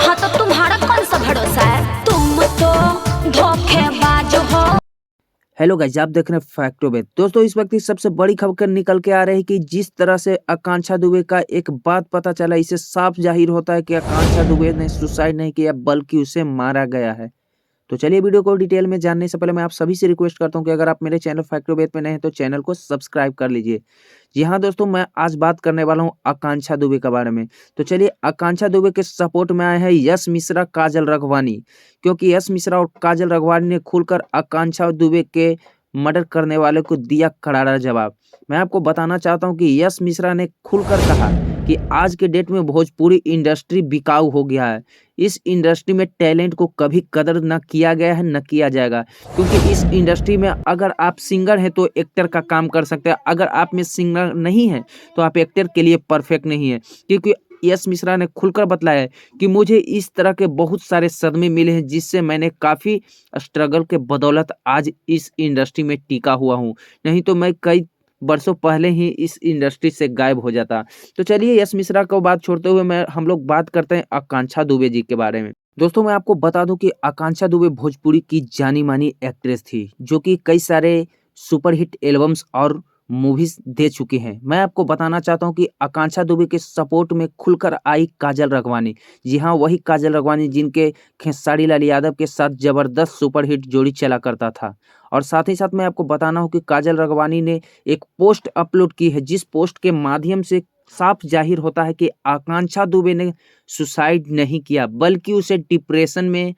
हाँ तो तुम्हारा कौन सा भरोसा है, तुम तो धोखेबाज हो। हेलो गाइस, आप देख रहे हैं फैक्टो में। दोस्तों, इस वक्त की सबसे बड़ी खबर निकल के आ रही है कि जिस तरह से आकांक्षा दुबे का एक बात पता चला, इससे साफ जाहिर होता है कि आकांक्षा दुबे ने सुसाइड नहीं किया बल्कि उसे मारा गया है। तो चलिए, वीडियो को डिटेल में जानने से पहले मैं आप सभी से रिक्वेस्ट करता हूं कि अगर आप मेरे चैनल फैक्टो वेद पे नए हैं तो चैनल को सब्सक्राइब कर लीजिए। जी हाँ दोस्तों, मैं आज बात करने वाला हूं आकांक्षा दुबे के बारे में। तो चलिए, आकांक्षा दुबे के सपोर्ट में आए हैं यश मिश्रा, काजल रघवानी, क्योंकि यश मिश्रा और काजल रघवानी ने खुलकर आकांक्षा दुबे के मर्डर करने वाले को दिया करारा जवाब। मैं आपको बताना चाहता हूं कि यश मिश्रा ने खुलकर कहा कि आज के डेट में भोजपुरी इंडस्ट्री बिकाऊ हो गया है। इस इंडस्ट्री में टैलेंट को कभी कदर न किया गया है न किया जाएगा, क्योंकि इस इंडस्ट्री में अगर आप सिंगर हैं तो एक्टर का काम कर सकते हैं, अगर आप में सिंगर नहीं है तो आप एक्टर के लिए परफेक्ट नहीं है। क्योंकि यश मिश्रा ने खुलकर बताया है कि मुझे इस तरह के बहुत सारे सदमे मिले हैं जिससे मैंने काफ़ी स्ट्रगल के बदौलत आज इस इंडस्ट्री में टिका हुआ हूँ, नहीं तो मैं कई वर्षों पहले ही इस इंडस्ट्री से गायब हो जाता। तो चलिए, यश मिश्रा को बात छोड़ते हुए हम लोग बात करते हैं आकांक्षा दुबे जी के बारे में। दोस्तों, मैं आपको बता दूं कि आकांक्षा दुबे भोजपुरी की जानी मानी एक्ट्रेस थी, जो कि कई सारे सुपरहिट एल्बम्स और मूवीज दे चुकी हैं। मैं आपको बताना चाहता हूं कि आकांक्षा दुबे के सपोर्ट में खुलकर आई काजल रघवानी। जी हाँ, वही काजल रघवानी जिनके खेसारी लाल यादव के साथ जबरदस्त सुपरहिट जोड़ी चला करता था। और साथ ही साथ मैं आपको बताना हो कि काजल रघवानी ने एक पोस्ट अपलोड की है, जिस पोस्ट के माध्यम से साफ जाहिर होता है कि आकांक्षा दुबे ने सुसाइड नहीं किया बल्कि उसे डिप्रेशन में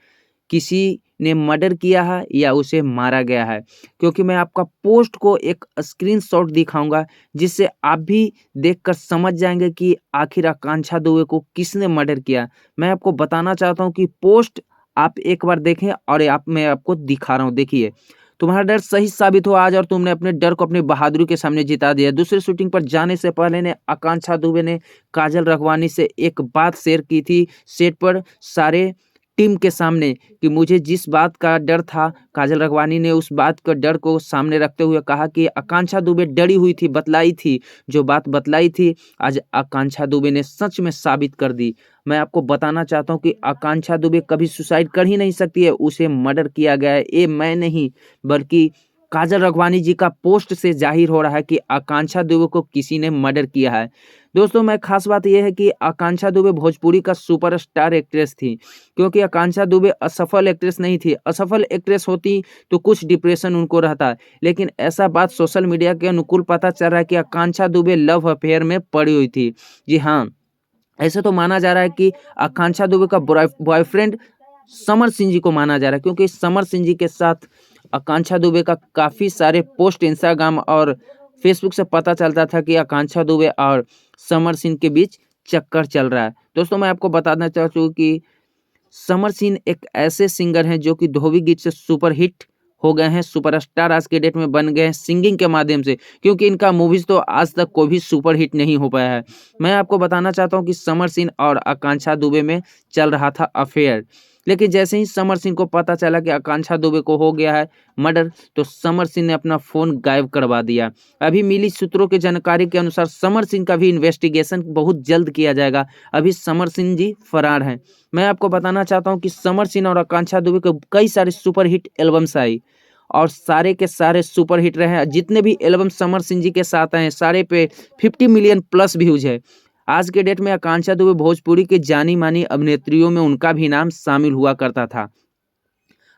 किसी ने मर्डर किया है या उसे मारा गया है। क्योंकि मैं आपका पोस्ट को एक स्क्रीनशॉट दिखाऊंगा जिससे आप भी देखकर समझ जाएंगे कि आखिर आकांक्षा दुबे को किसने मर्डर किया। मैं आपको बताना चाहता हूं कि पोस्ट आप एक बार देखें और मैं आपको दिखा रहा हूं। देखिए, तुम्हारा डर सही साबित हुआ आज और तुमने अपने डर को अपनी बहादुरी के सामने जिता दिया। दूसरी शूटिंग पर जाने से पहले ने आकांक्षा दुबे ने काजल रघवानी से एक बात शेयर की थी सेट पर सारे टीम के सामने, कि मुझे जिस बात का डर था, काजल रघवानी ने उस बात का डर को सामने रखते हुए कहा कि आकांक्षा दुबे डरी हुई थी, बतलाई थी, जो बात बतलाई थी आज आकांक्षा दुबे ने सच में साबित कर दी। मैं आपको बताना चाहता हूं कि आकांक्षा दुबे कभी सुसाइड कर ही नहीं सकती है, उसे मर्डर किया गया है। ये मैं नहीं बल्कि काजल रघवानी जी का पोस्ट से जाहिर हो रहा है कि आकांक्षा दुबे को किसी ने मर्डर किया है। दोस्तों, मैं खास बात यह है कि आकांक्षा दुबे भोजपुरी का सुपरस्टार एक्ट्रेस थी, क्योंकि आकांक्षा दुबे असफल एक्ट्रेस नहीं थी। असफल एक्ट्रेस होती तो कुछ डिप्रेशन उनको रहता, लेकिन ऐसा बात सोशल मीडिया के अनुकूल पता चल रहा है कि आकांक्षा दुबे लव अफेयर में पड़ी हुई थी। जी हाँ, ऐसे तो माना जा रहा है कि आकांक्षा दुबे का बॉयफ्रेंड समर सिंह जी को माना जा रहा है, क्योंकि समर सिंह जी के साथ आकांक्षा दुबे का काफ़ी सारे पोस्ट इंस्टाग्राम और फेसबुक से पता चलता था कि आकांक्षा दुबे और समर सिंह के बीच चक्कर चल रहा है। दोस्तों, मैं आपको बताना चाहता हूँ कि समर सिंह एक ऐसे सिंगर हैं जो कि धोबी गीत से सुपर हिट हो गए हैं, सुपरस्टार आज के डेट में बन गए हैं सिंगिंग के माध्यम से, क्योंकि इनका मूवीज तो आज तक कोई भी सुपर हिट नहीं हो पाया है। मैं आपको बताना चाहता हूं कि समर सिंह और आकांक्षा दुबे में चल रहा था अफेयर, लेकिन जैसे ही समर सिंह को पता चला कि आकांक्षा दुबे को हो गया है मर्डर, तो समर सिंह ने अपना फोन गायब करवा दिया। अभी मिली सूत्रों की जानकारी के अनुसार समर सिंह का भी इन्वेस्टिगेशन बहुत जल्द किया जाएगा। अभी समर सिंह जी फरार हैं। मैं आपको बताना चाहता हूं कि समर सिंह और आकांक्षा दुबे को कई सारे सुपरहिट एल्बम्स आई और सारे के सारे सुपरहिट रहे हैं। जितने भी एल्बम समर सिंह जी के साथ आए हैं सारे पे 50 मिलियन प्लस व्यूज है। आज के डेट में आकांक्षा दुबे भोजपुरी के जानी मानी अभिनेत्रियों में उनका भी नाम शामिल हुआ करता था।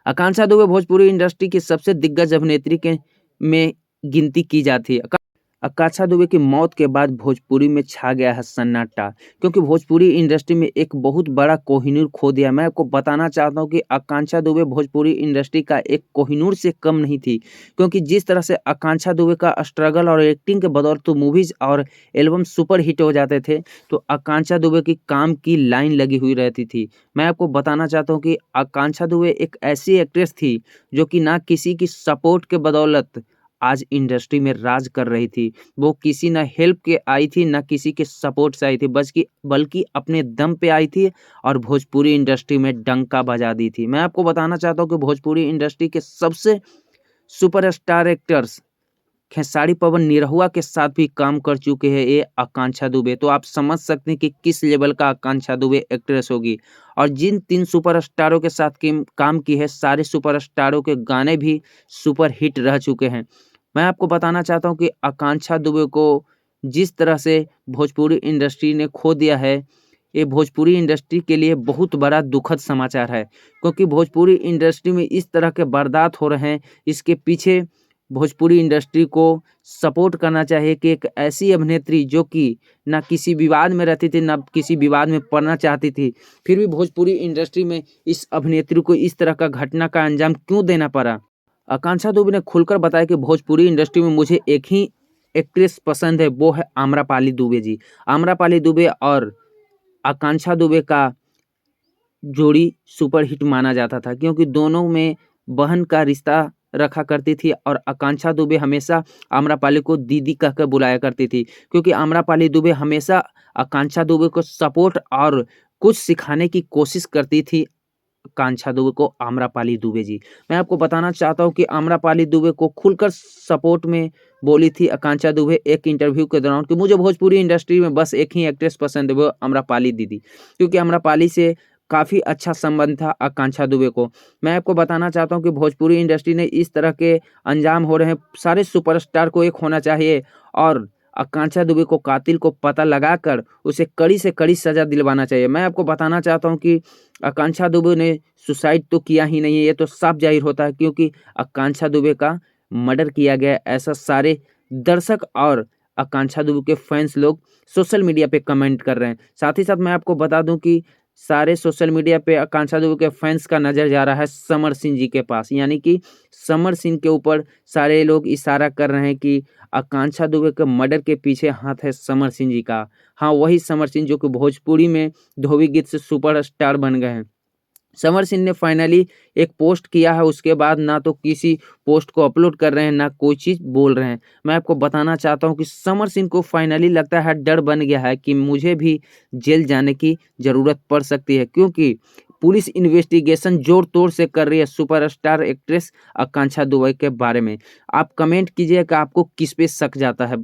आकांक्षा दुबे भोजपुरी इंडस्ट्री की सबसे दिग्गज अभिनेत्री के में गिनती की जाती है। आकांक्षा दुबे की मौत के बाद भोजपुरी में छा गया है सन्नाटा, क्योंकि भोजपुरी इंडस्ट्री में एक बहुत बड़ा कोहिनूर खो दिया। मैं आपको बताना चाहता हूं कि आकांक्षा दुबे भोजपुरी इंडस्ट्री का एक कोहिनूर से कम नहीं थी, क्योंकि जिस तरह से आकांक्षा दुबे का स्ट्रगल और एक्टिंग के बदौलत तो मूवीज और एल्बम सुपर हिट हो जाते थे, तो आकांक्षा दुबे की काम की लाइन लगी हुई रहती थी। मैं आपको बताना चाहता हूँ कि आकांक्षा दुबे एक ऐसी एक्ट्रेस थी जो कि ना किसी की सपोर्ट के बदौलत आज इंडस्ट्री में राज कर रही थी। वो किसी ना हेल्प के आई थी, ना किसी के सपोर्ट से आई थी, बल्कि अपने दम पे आई थी और भोजपुरी इंडस्ट्री में डंका बजा दी थी। मैं आपको बताना चाहता हूँ कि भोजपुरी इंडस्ट्री के सबसे सुपरस्टार एक्टर्स खेसारी पवन निरहुआ के साथ भी काम कर चुके हैं ये आकांक्षा दुबे। तो आप समझ सकते हैं कि किस लेवल का आकांक्षा दुबे एक्ट्रेस होगी। और जिन 3 सुपरस्टारों के साथ काम की है, सारे सुपरस्टारों के गाने भी सुपर हिट रह चुके हैं। मैं आपको बताना चाहता हूँ कि आकांक्षा दुबे को जिस तरह से भोजपुरी इंडस्ट्री ने खो दिया है, ये भोजपुरी इंडस्ट्री के लिए बहुत बड़ा दुखद समाचार है। क्योंकि भोजपुरी इंडस्ट्री में इस तरह के वारदात हो रहे हैं, इसके पीछे भोजपुरी इंडस्ट्री को सपोर्ट करना चाहिए कि एक ऐसी अभिनेत्री जो कि ना किसी विवाद में रहती थी, ना किसी विवाद में पड़ना चाहती थी, फिर भी भोजपुरी इंडस्ट्री में इस अभिनेत्री को इस तरह का घटना का अंजाम क्यों देना पड़ा। आकांक्षा दुबे ने खुलकर बताया कि भोजपुरी इंडस्ट्री में मुझे एक ही एक्ट्रेस पसंद है, वो है आम्रपाली दुबे जी। आम्रपाली दुबे और आकांक्षा दुबे का जोड़ी सुपर हिट माना जाता था, क्योंकि दोनों में बहन का रिश्ता रखा करती थी और आकांक्षा दुबे हमेशा आम्रपाली को दीदी कहकर बुलाया करती थी, क्योंकि आम्रपाली दुबे हमेशा आकांक्षा दुबे को सपोर्ट और कुछ सिखाने की कोशिश करती थी। आकांक्षा दुबे को आम्रपाली दुबे जी, मैं आपको बताना चाहता हूँ कि आम्रपाली दुबे को खुलकर सपोर्ट में बोली थी आकांक्षा दुबे एक इंटरव्यू के दौरान कि मुझे भोजपुरी इंडस्ट्री में बस एक ही एक्ट्रेस पसंद है, वो आम्रपाली दीदी, क्योंकि आम्रपाली से काफ़ी अच्छा संबंध था आकांक्षा दुबे को। मैं आपको बताना चाहता हूँ कि भोजपुरी इंडस्ट्री ने इस तरह के अंजाम हो रहे हैं, सारे सुपरस्टार को एक होना चाहिए और आकांक्षा दुबे को कातिल को पता लगाकर उसे कड़ी से कड़ी सज़ा दिलवाना चाहिए। मैं आपको बताना चाहता हूँ कि आकांक्षा दुबे ने सुसाइड तो किया ही नहीं है, ये तो साफ जाहिर होता है, क्योंकि आकांक्षा दुबे का मर्डर किया गया, ऐसा सारे दर्शक और आकांक्षा दुबे के फैंस लोग सोशल मीडिया पे कमेंट कर रहे हैं। साथ ही साथ मैं आपको बता दूं कि सारे सोशल मीडिया पे आकांक्षा दुबे के फैंस का नज़र जा रहा है समर सिंह जी के पास, यानी कि समर सिंह के ऊपर सारे लोग इशारा कर रहे हैं कि आकांक्षा दुबे के मर्डर के पीछे हाथ है समर सिंह जी का। हाँ, वही समर सिंह जो कि भोजपुरी में धोबी गीत से सुपरस्टार बन गए हैं। समर सिंह ने फाइनली एक पोस्ट किया है, उसके बाद ना तो किसी पोस्ट को अपलोड कर रहे हैं, ना कोई चीज़ बोल रहे हैं। मैं आपको बताना चाहता हूं कि समर सिंह को फाइनली लगता है डर बन गया है कि मुझे भी जेल जाने की ज़रूरत पड़ सकती है, क्योंकि पुलिस इन्वेस्टिगेशन जोर तोड़ से कर रही है सुपरस्टार एक्ट्रेस आकांक्षा दुबे के बारे में। आप कमेंट कीजिए कि आपको किस पे शक जाता है।